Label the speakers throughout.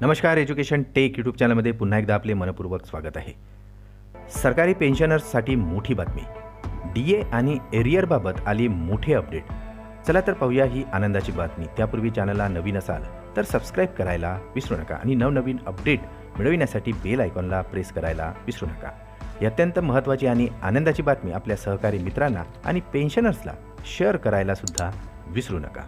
Speaker 1: नमस्कार. Education take YouTube चॅनलमध्ये पुन्हा एकदा आपले मनपूर्वक स्वागत आहे. सरकारी पेन्शनर्ससाठी मोठी बातमी. DA आणि एरियरबाबत आली मोठी अपडेट. चला तर पाहूया ही आनंदाची बातमी. त्यापूर्वी चॅनलला नवीन असाल तर सबस्क्राईब करायला विसरू नका आणि नवनवीन अपडेट मिळविण्यासाठी बेल आयकॉनला प्रेस करायला विसरू नका. ही अत्यंत महत्त्वाची आणि आनंदाची बातमी आपल्या सहकारी मित्रांना आणि पेन्शनर्सला शेअर करायला सुद्धा विसरू नका.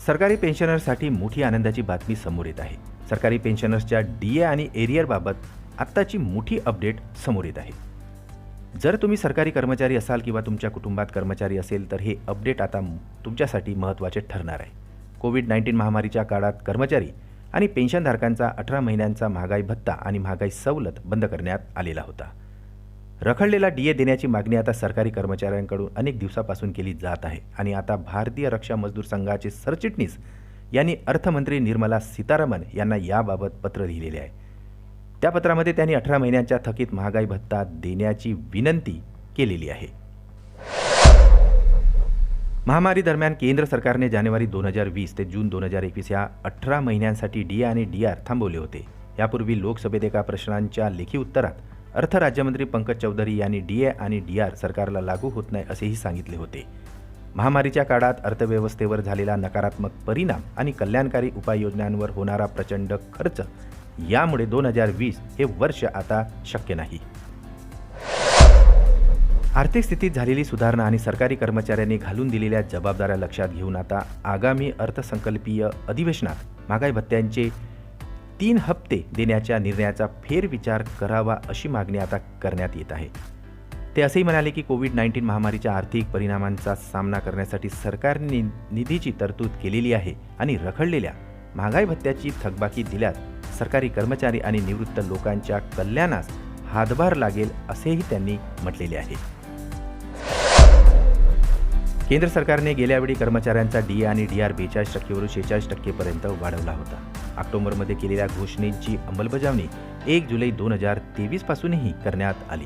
Speaker 1: सरकारी पेन्शनर्ससाठी मोठी आनंदाची बातमी समोर येत आहे. सरकारी पेन्शनर्सच्या DA आणि एरियरबाबत आत्ताची मोठी अपडेट समोर येत आहे. जर तुम्ही सरकारी कर्मचारी असाल किंवा तुमच्या कुटुंबात कर्मचारी असेल तर हे अपडेट आता तुमच्यासाठी महत्त्वाचे ठरणार आहे. कोविड-19 महामारीच्या काळात कर्मचारी आणि पेन्शनधारकांचा 18 महिन्यांचा महागाई भत्ता आणि महागाई सवलत बंद करण्यात आलेला होता. रखडलेला DA देण्याची मागणी आता सरकारी कर्मचाऱ्यांकडून अनेक दिवसापासून केली जात आहे आणि आता भारतीय रक्षा मजदूर संघाचे सरचिटणीस यांनी अर्थमंत्री निर्मला सीतारामन यांना याबाबत पत्र लिहिलेले आहे. त्या पत्रामध्ये त्यांनी 18 महिन्यांच्या थकीत महागाई भत्ता देण्याची विनंती केलेली आहे. महामारी दरम्यान केंद्र सरकारने जानेवारी 2020 ते जून 2021 या 18 महिन्यांसाठी DA आणि DR थांबवले होते. यापूर्वी लोकसभेत एका प्रश्नांच्या लेखी उत्तरात अर्थ राज्यमंत्री पंकज चौधरी यांनी DA आणि DR सरकारला लागू होत नाही असेही सांगितले होते. महामारीच्या काळात अर्थव्यवस्थेवर झालेला नकारात्मक परिणाम आणि कल्याणकारी उपाययोजनांवर होणारा प्रचंड खर्च यामुळे 2020 हे वर्ष आता शक्य नाही. आर्थिक स्थितीत झालेली सुधारणा आणि सरकारी कर्मचाऱ्यांनी घालून दिलेल्या जबाबदाऱ्या लक्षात घेऊन आता आगामी अर्थसंकल्पीय अधिवेशनात महागाई भत्त्यांचे 3 हप्ते देण्याच्या निर्णयाचा फेरविचार करावा अशी मागणी आता करण्यात येत आहे. ते असेही म्हणाले की कोविड-19 महामारीच्या आर्थिक परिणामांचा सामना करण्यासाठी सरकारने निधीची तरतूद केलेली आहे आणि रखडलेल्या महागाई भत्त्याची थकबाकी दिल्यास सरकारी कर्मचारी आणि निवृत्त लोकांच्या कल्याणास हातभार लागेल असेही त्यांनी म्हटलेले आहे. केंद्र सरकारने गेल्यावेळी कर्मचाऱ्यांचा DA आणि DR 42% 46% पर्यंत वाढवला होता. ऑक्टोबरमध्ये केलेल्या घोषणेची अंमलबजावणी 1 जुलै 2023 पासूनही करण्यात आली.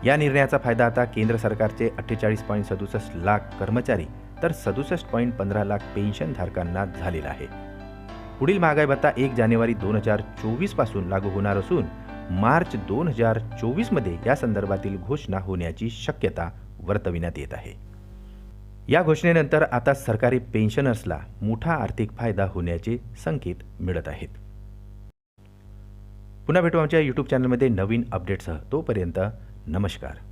Speaker 1: या निर्णयाचा फायदा आता केंद्र सरकारचे 48.67 लाख कर्मचारी तर 67.15 लाख पेन्शनधारकांना झालेला आहे. पुढील महागाई भत्ता 1 जानेवारी 2024 पासून लागू होणार असून मार्च 2024 मध्ये या संदर्भातील घोषणा होण्याची शक्यता वर्तविण्यात येत आहे. या घोषणेनंतर आता सरकारी पेन्शनर्सला मोठा आर्थिक फायदा होण्याचे संकेत मिळत आहेत. पुन्हा भेटू आमच्या यूट्यूब चॅनलमध्ये नवीन अपडेट्ससह. तोपर्यंत नमस्कार.